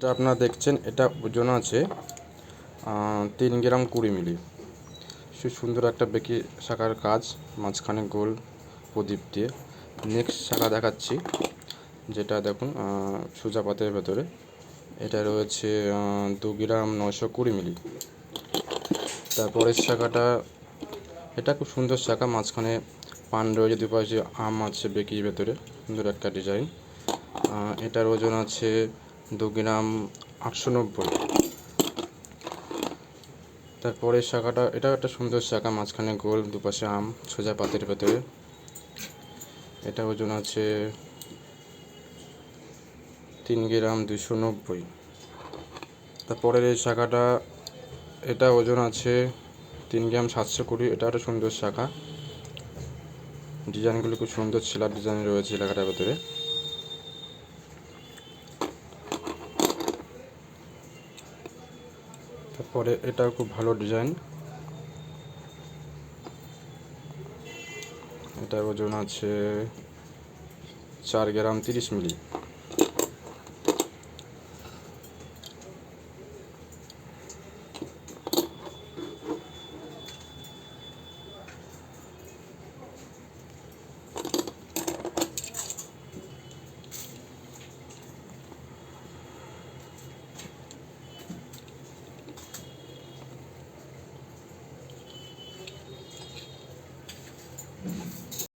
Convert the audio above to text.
যা আপনারা দেখছেন এটা ওজন আছে 3 গ্রাম 20 মিলি। সুন্দর একটা বেঁকে শাখার কাজ, মাঝখানে গোল প্রদীপ দিয়ে। নেক্সট শাখা দেখাচ্ছি, যেটা দেখুন সোজা পাতের ভেতরে। এটা রয়েছে 2 গ্রাম 920 মিলি। তারপরের শাখাটা, এটা খুব সুন্দর শাখা, মাঝখানে পান রয়েছে, দুপাশে আম আছে বেঁকির ভেতরে, সুন্দর একটা ডিজাইন। এটার ওজন আছে 2 গ্রাম 890। তারপরের শাখাটা, এটাও একটা সুন্দর শাখা, মাঝখানে গোল, দুপাশে আম, সোজা পাতের ভেতরে। এটা ওজন আছে 3 গ্রাম 290। তারপরের এই শাখাটা, এটা ওজন আছে 3 গ্রাম 720। এটা একটা সুন্দর শাখা, ডিজাইনগুলো খুব সুন্দর ছেলার ডিজাইন রয়েছে শাখাটার ভেতরে। তারপরে এটাও খুব ভালো ডিজাইন, এটার ওজন আছে 4 গ্রাম 30 মিলি।